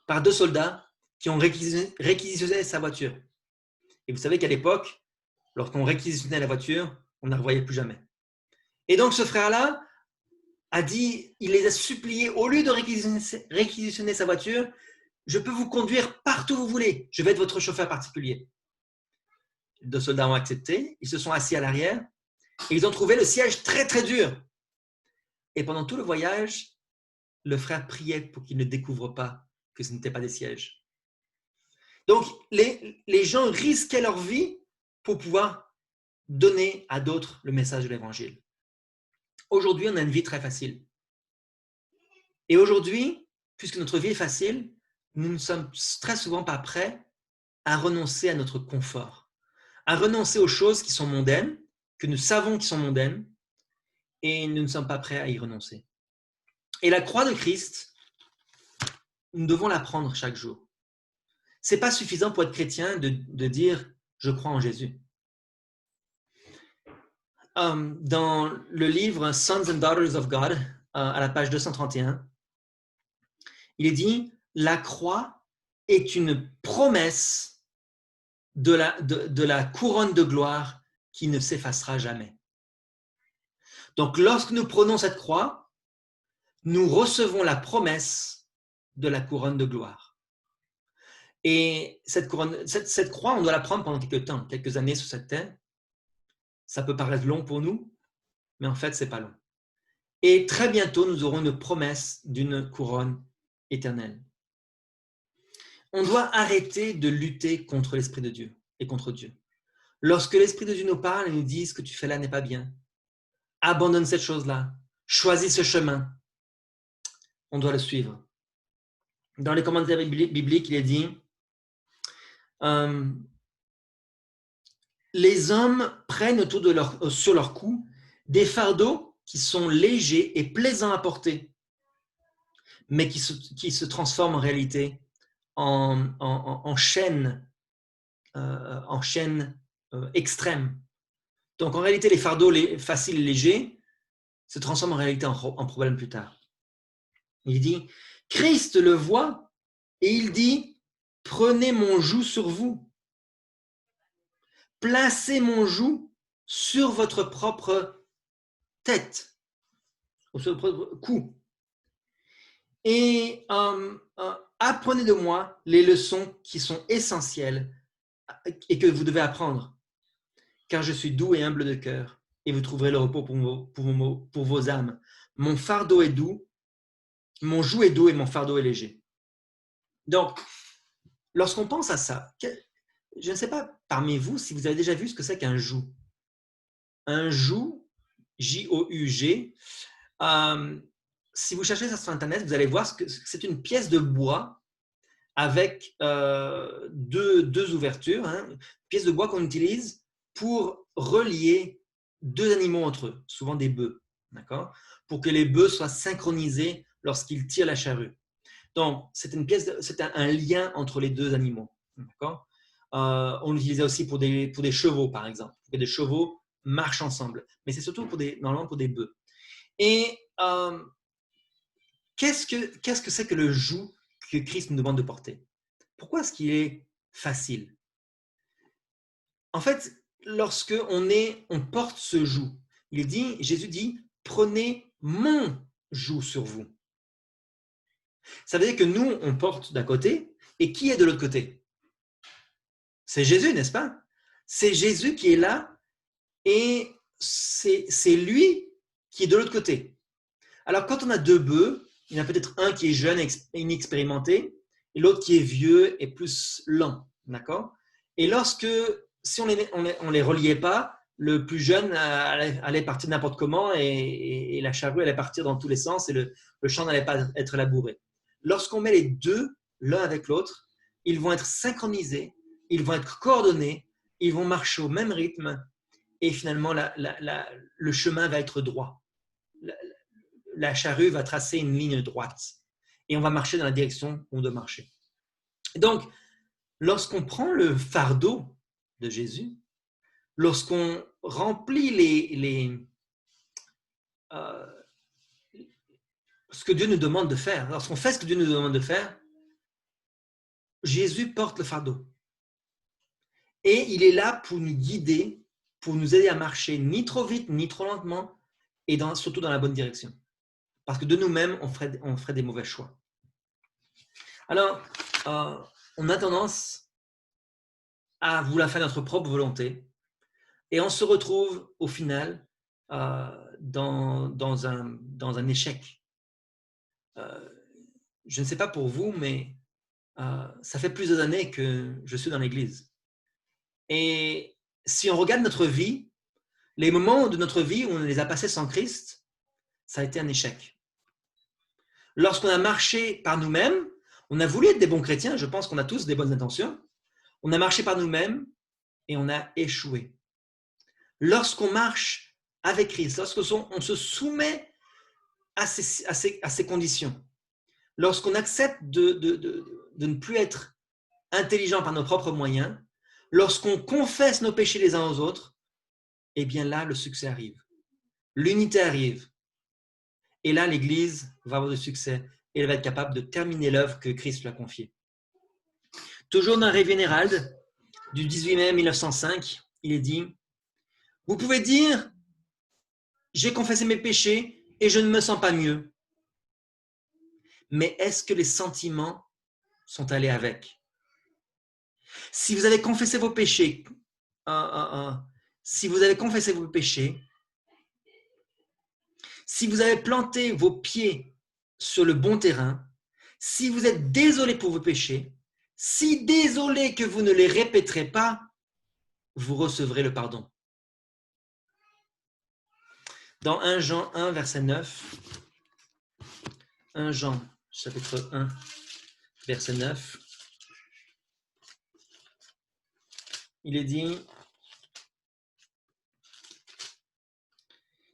A: par 2 soldats qui ont réquisitionné sa voiture. Et vous savez qu'à l'époque, lorsqu'on réquisitionnait la voiture, on ne la revoyait plus jamais. Et donc ce frère-là a dit, il les a suppliés, au lieu de réquisitionner sa voiture, je peux vous conduire partout où vous voulez, je vais être votre chauffeur particulier. Les 2 soldats ont accepté, ils se sont assis à l'arrière et ils ont trouvé le siège très très dur. Et pendant tout le voyage, le frère priait pour qu'il ne découvre pas que ce n'était pas des sièges. Donc les gens risquaient leur vie pour pouvoir donner à d'autres le message de l'Évangile. Aujourd'hui, on a une vie très facile. Et aujourd'hui, puisque notre vie est facile, nous ne sommes très souvent pas prêts à renoncer à notre confort. à renoncer aux choses qui sont mondaines, que nous savons qui sont mondaines, et nous ne sommes pas prêts à y renoncer. Et la croix de Christ, nous devons la prendre chaque jour. Ce n'est pas suffisant pour être chrétien de dire « je crois en Jésus ». Dans le livre « Sons and Daughters of God », à la page 231, il est dit « La croix est une promesse de la couronne de gloire qui ne s'effacera jamais. » Donc, lorsque nous prenons cette croix, nous recevons la promesse de la couronne de gloire. Et cette croix, on doit la prendre pendant quelques temps, quelques années sur cette terre. Ça peut paraître long pour nous, mais en fait, ce n'est pas long. Et très bientôt, nous aurons une promesse d'une couronne éternelle. On doit arrêter de lutter contre l'Esprit de Dieu et contre Dieu. Lorsque l'Esprit de Dieu nous parle et nous dit « ce que tu fais là n'est pas bien », abandonne cette chose-là, choisis ce chemin, on doit le suivre. Dans les commentaires bibliques, il est dit les hommes prennent sur leur cou des fardeaux qui sont légers et plaisants à porter, mais qui se transforment en réalité en chaînes extrêmes. Donc en réalité, les fardeaux faciles et légers se transforment en réalité en problèmes plus tard. Il dit, Christ le voit et il dit, prenez mon joug sur vous. Placez mon joug sur votre propre tête, sur votre cou. Et apprenez de moi les leçons qui sont essentielles et que vous devez apprendre. Car je suis doux et humble de cœur et vous trouverez le repos pour vos âmes. Mon fardeau est doux, mon joug est doux et mon fardeau est léger. Donc, lorsqu'on pense à ça, je ne sais pas parmi vous si vous avez déjà vu ce que c'est qu'un joug. Un joug, J-O-U-G, si vous cherchez ça sur Internet, vous allez voir que c'est une pièce de bois avec deux ouvertures, une pièce de bois qu'on utilise pour relier deux animaux entre eux, souvent des bœufs, d'accord, pour que les bœufs soient synchronisés lorsqu'ils tirent la charrue. Donc, c'est un lien entre les deux animaux, d'accord. On l'utilisait aussi pour des chevaux, par exemple, pour que des chevaux marchent ensemble, mais c'est surtout normalement pour des bœufs. Et qu'est-ce que c'est que le joug que Christ nous demande de porter? Pourquoi est-ce qu'il est facile? En fait, lorsque on porte ce joug, Jésus dit, prenez mon joug sur vous. Ça veut dire que nous, on porte d'un côté, et qui est de l'autre côté? C'est Jésus, n'est-ce pas? C'est Jésus qui est là, et c'est lui qui est de l'autre côté. Alors, quand on a deux bœufs, il y en a peut-être un qui est jeune et inexpérimenté, et l'autre qui est vieux et plus lent, d'accord? Et si on les reliait pas, le plus jeune allait partir n'importe comment et la charrue allait partir dans tous les sens et le champ n'allait pas être labouré. Lorsqu'on met les deux l'un avec l'autre, ils vont être synchronisés, ils vont être coordonnés, ils vont marcher au même rythme et finalement le chemin va être droit. La charrue va tracer une ligne droite et on va marcher dans la direction où on doit marcher. Donc, lorsqu'on prend le fardeau de Jésus, lorsqu'on remplit ce que Dieu nous demande de faire, lorsqu'on fait ce que Dieu nous demande de faire, Jésus porte le fardeau. Et il est là pour nous guider, pour nous aider à marcher ni trop vite, ni trop lentement, et surtout dans la bonne direction. Parce que de nous-mêmes, on ferait des mauvais choix. Alors, on a tendance à vouloir faire notre propre volonté, et on se retrouve au final dans un échec. Je ne sais pas pour vous, mais ça fait plusieurs années que je suis dans l'église. Et si on regarde notre vie, les moments de notre vie où on les a passés sans Christ, ça a été un échec. Lorsqu'on a marché par nous-mêmes, on a voulu être des bons chrétiens, je pense qu'on a tous des bonnes intentions, on a marché par nous-mêmes et on a échoué. Lorsqu'on marche avec Christ, lorsqu'on se soumet à ces conditions, lorsqu'on accepte de ne plus être intelligent par nos propres moyens, lorsqu'on confesse nos péchés les uns aux autres, eh bien là, le succès arrive. L'unité arrive. Et là, l'Église va avoir du succès et elle va être capable de terminer l'œuvre que Christ lui a confiée. Toujours dans Réveil Hérald du 18 mai 1905, il est dit « Vous pouvez dire, j'ai confessé mes péchés et je ne me sens pas mieux. Mais est-ce que les sentiments sont allés avec? Si vous avez confessé vos péchés, si vous avez confessé vos péchés, si vous avez planté vos pieds sur le bon terrain, si vous êtes désolé pour vos péchés, si désolé que vous ne les répéterez pas, vous recevrez le pardon. » Dans 1 Jean 1, verset 9, 1 Jean, chapitre 1, verset 9, il est dit «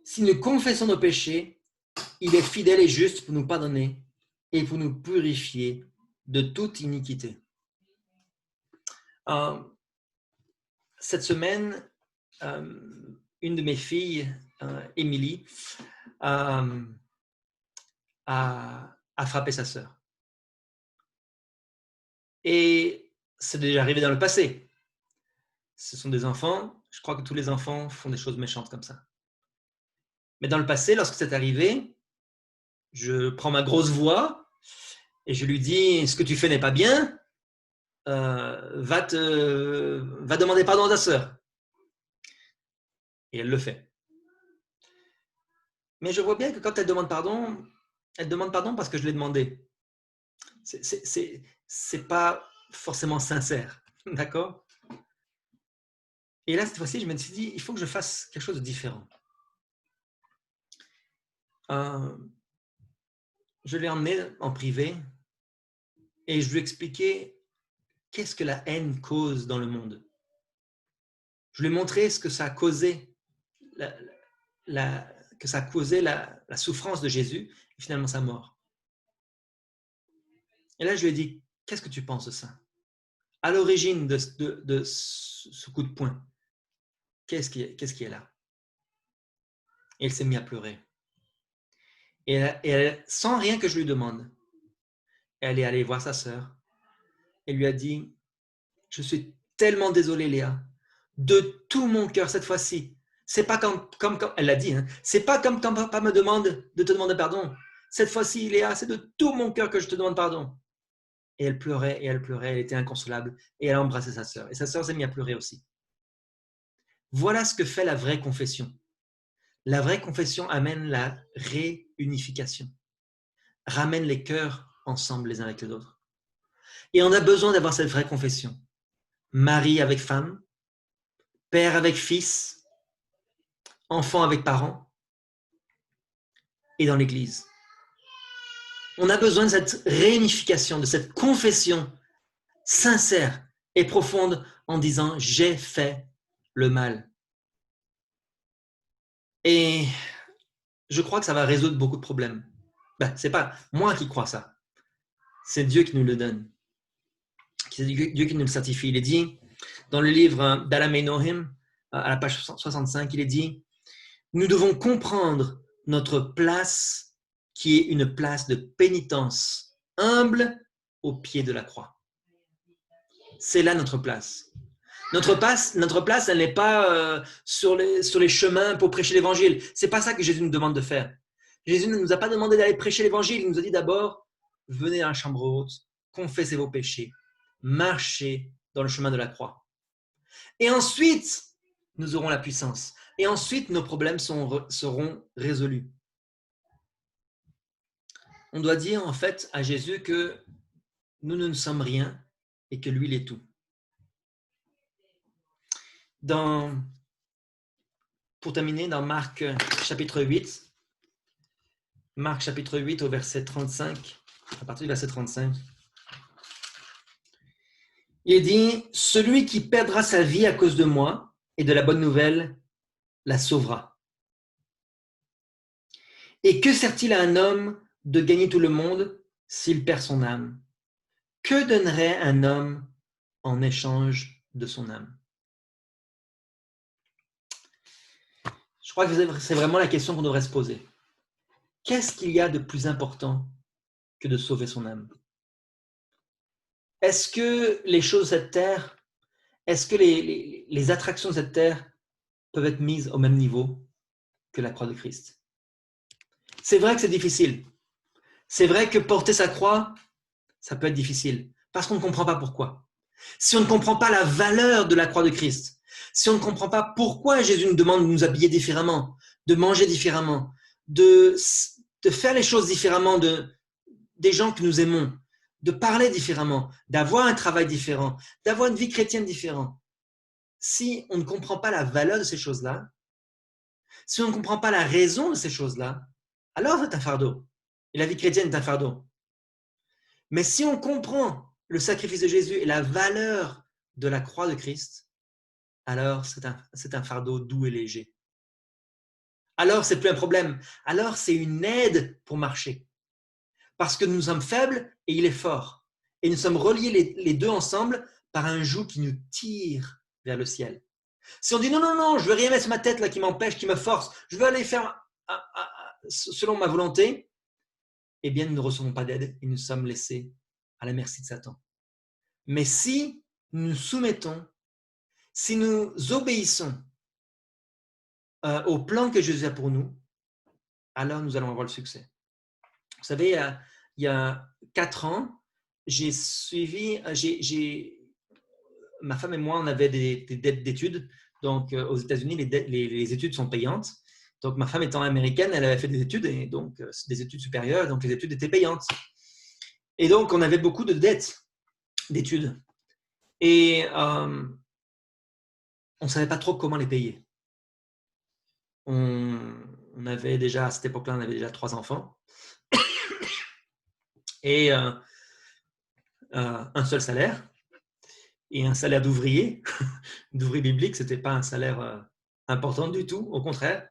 A: Si nous confessons nos péchés, il est fidèle et juste pour nous pardonner et pour nous purifier de toute iniquité. » Cette semaine, une de mes filles, Émilie, a frappé sa sœur. Et c'est déjà arrivé dans le passé. Ce sont des enfants, je crois que tous les enfants font des choses méchantes comme ça. Mais dans le passé, lorsque c'est arrivé, je prends ma grosse voix et je lui dis « Ce que tu fais n'est pas bien, va demander pardon à ta sœur. » Et elle le fait. Mais je vois bien que quand elle demande pardon parce que je l'ai demandé. C'est pas forcément sincère, d'accord? Et là, cette fois-ci, je me suis dit, il faut que je fasse quelque chose de différent. Je l'ai emmené en privé et je lui ai expliqué qu'est-ce que la haine cause dans le monde. Je lui ai montré ce que ça a causé, la souffrance de Jésus et finalement sa mort. Et là, je lui ai dit, qu'est-ce que tu penses de ça? À l'origine de ce coup de poing, qu'est-ce qui est là? Et elle s'est mise à pleurer. Et elle, sans rien que je lui demande, elle est allée voir sa sœur et lui a dit, je suis tellement désolée, Léa, de tout mon cœur cette fois-ci. C'est pas comme elle l'a dit, hein, c'est pas comme quand papa me demande de te demander pardon. Cette fois-ci, Léa, c'est de tout mon cœur que je te demande pardon. Et elle pleurait, elle était inconsolable, et elle a embrassé sa sœur. Et sa sœur s'est mise à pleurer aussi. Voilà ce que fait la vraie confession. La vraie confession amène la réunification, ramène les cœurs ensemble les uns avec les autres. Et on a besoin d'avoir cette vraie confession. Mari avec femme, père avec fils, enfant avec parents, et dans l'Église. On a besoin de cette réunification, de cette confession sincère et profonde en disant « j'ai fait le mal ». Et je crois que ça va résoudre beaucoup de problèmes. Ce n'est pas moi qui crois ça, c'est Dieu qui nous le donne. C'est Dieu qui nous le certifie. Il est dit dans le livre d'Adam Elohim, à la page 65, il est dit « Nous devons comprendre notre place qui est une place de pénitence humble au pied de la croix. » C'est là notre place. Notre place, elle n'est pas sur les chemins pour prêcher l'évangile. C'est pas ça que Jésus nous demande de faire. Jésus ne nous a pas demandé d'aller prêcher l'évangile. Il nous a dit d'abord, venez à la chambre haute, confessez vos péchés, marchez dans le chemin de la croix. Et ensuite, nous aurons la puissance. Et ensuite, nos problèmes seront résolus. On doit dire en fait à Jésus que nous ne sommes rien et que lui, il est tout. Pour terminer, dans Marc chapitre 8, au verset 35, à partir du verset 35, Il dit, celui qui perdra sa vie à cause de moi et de la bonne nouvelle la sauvera. Et que sert-il à un homme de gagner tout le monde s'il perd son âme? Que donnerait un homme en échange de son âme? Je crois que c'est vraiment la question qu'on devrait se poser. Qu'est-ce qu'il y a de plus important que de sauver son âme? Est-ce que les choses de cette terre, est-ce que les attractions de cette terre peuvent être mises au même niveau que la croix de Christ? C'est vrai que c'est difficile. C'est vrai que porter sa croix, ça peut être difficile, parce qu'on ne comprend pas pourquoi. Si on ne comprend pas la valeur de la croix de Christ, si on ne comprend pas pourquoi Jésus nous demande de nous habiller différemment, de manger différemment, de faire les choses différemment des gens que nous aimons, de parler différemment, d'avoir un travail différent, d'avoir une vie chrétienne différente. Si on ne comprend pas la valeur de ces choses-là, si on ne comprend pas la raison de ces choses-là, alors c'est un fardeau. Et la vie chrétienne est un fardeau. Mais si on comprend le sacrifice de Jésus et la valeur de la croix de Christ, alors c'est un fardeau doux et léger. Alors c'est plus un problème. Alors c'est une aide pour marcher. Parce que nous sommes faibles et il est fort. Et nous sommes reliés les deux ensemble par un joug qui nous tire vers le ciel. Si on dit non, non, non, je veux rien mettre sur ma tête là qui m'empêche, qui me force, je veux aller faire selon ma volonté, eh bien nous ne recevons pas d'aide et nous sommes laissés à la merci de Satan. Mais si nous nous soumettons, si nous obéissons au plan que Jésus a pour nous, alors nous allons avoir le succès. Vous savez, il y a 4 ans, j'ai suivi, ma femme et moi, on avait des dettes d'études. Donc, aux États-Unis, les études sont payantes. Donc, ma femme étant américaine, elle avait fait des études, et donc des études supérieures, donc les études étaient payantes. Et donc, on avait beaucoup de dettes d'études. Et on ne savait pas trop comment les payer. On avait déjà, à cette époque-là, on avait déjà 3 enfants. Et un seul salaire. Et un salaire d'ouvrier, d'ouvrier biblique, ce n'était pas un salaire important du tout, au contraire.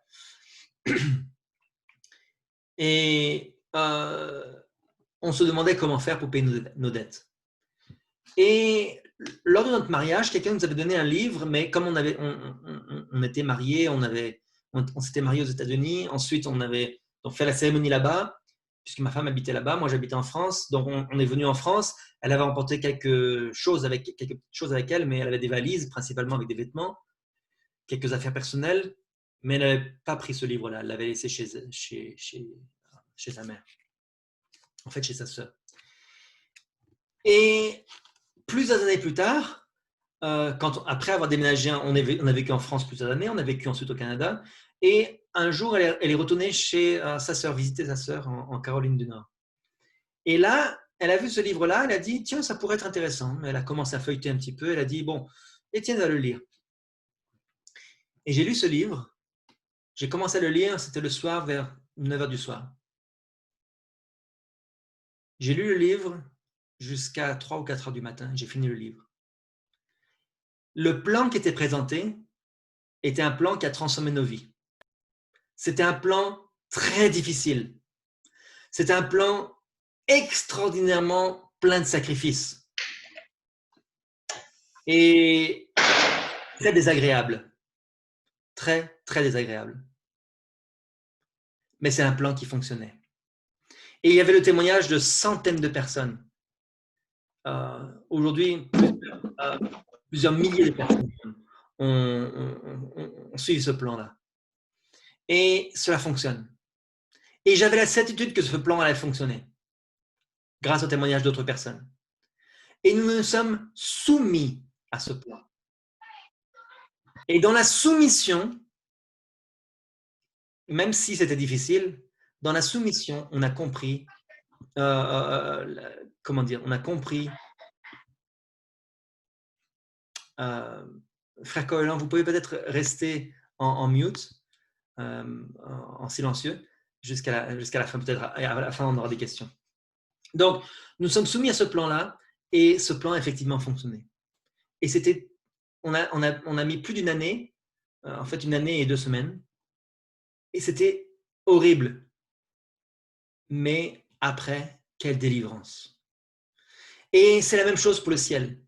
A: Et on se demandait comment faire pour payer nos dettes. Et lors de notre mariage, quelqu'un nous avait donné un livre, mais comme on était mariés, on s'était mariés aux États-Unis, ensuite on avait donc fait la cérémonie là-bas, puisque ma femme habitait là-bas, moi j'habitais en France, donc on est venu en France. Elle avait emporté quelques choses avec elle, mais elle avait des valises, principalement avec des vêtements, quelques affaires personnelles, mais elle n'avait pas pris ce livre-là, elle l'avait laissé chez sa mère, en fait chez sa sœur. Et plusieurs années plus tard, après avoir déménagé, on a vécu en France plusieurs années, on a vécu ensuite au Canada, et un jour, elle est retournée chez sa sœur, visiter sa sœur en Caroline du Nord. Et là, elle a vu ce livre-là, elle a dit, tiens, ça pourrait être intéressant. Elle a commencé à feuilleter un petit peu, elle a dit, bon, Étienne va le lire. Et j'ai lu ce livre, j'ai commencé à le lire, c'était le soir vers 9h du soir. J'ai lu le livre jusqu'à 3 ou 4h du matin, j'ai fini le livre. Le plan qui était présenté était un plan qui a transformé nos vies. C'était un plan très difficile. C'était un plan extraordinairement plein de sacrifices. Et très désagréable. Très, très désagréable. Mais c'est un plan qui fonctionnait. Et il y avait le témoignage de centaines de personnes. Aujourd'hui, plusieurs milliers de personnes ont suivi ce plan-là. Et cela fonctionne. Et j'avais la certitude que ce plan allait fonctionner grâce au témoignage d'autres personnes. Et nous nous sommes soumis à ce plan. Et dans la soumission, même si c'était difficile, dans la soumission, on a compris, comment dire, on a compris. Frère Coelan, vous pouvez peut-être rester en mute, en silencieux, jusqu'à la fin, peut-être à la fin, on aura des questions. Donc, nous sommes soumis à ce plan-là, et ce plan a effectivement fonctionné. Et on a mis plus d'une année, en fait 1 année et 2 semaines, et c'était horrible. Mais après, quelle délivrance. Et c'est la même chose pour le ciel.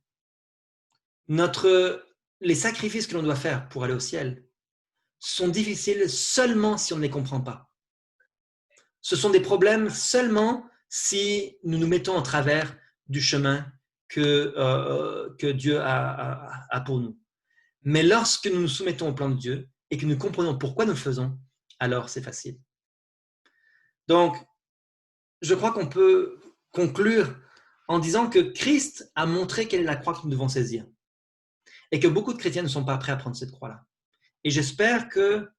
A: Les sacrifices que l'on doit faire pour aller au ciel sont difficiles seulement si on ne les comprend pas. Ce sont des problèmes seulement si nous nous mettons en travers du chemin que Dieu a pour nous. Mais lorsque nous nous soumettons au plan de Dieu et que nous comprenons pourquoi nous le faisons, alors c'est facile. Donc, je crois qu'on peut conclure en disant que Christ a montré quelle est la croix que nous devons saisir et que beaucoup de chrétiens ne sont pas prêts à prendre cette croix-là. Et j'espère que,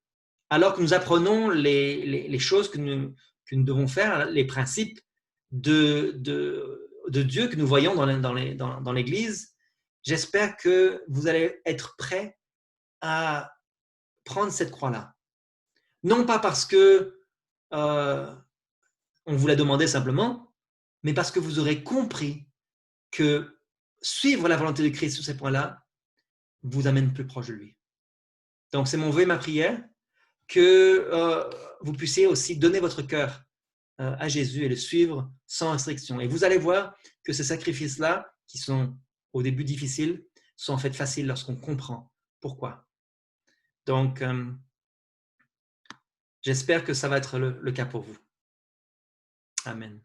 A: alors que nous apprenons les choses que nous devons faire, les principes de Dieu que nous voyons dans l'Église, j'espère que vous allez être prêts à prendre cette croix-là. Non pas parce que on vous l'a demandé simplement, mais parce que vous aurez compris que suivre la volonté de Christ sur ces points-là vous amène plus proche de lui. Donc, c'est mon vœu et ma prière que vous puissiez aussi donner votre cœur à Jésus et le suivre sans restriction. Et vous allez voir que ces sacrifices-là, qui sont au début difficiles, sont en fait faciles lorsqu'on comprend pourquoi. Donc, j'espère que ça va être le cas pour vous. Amen.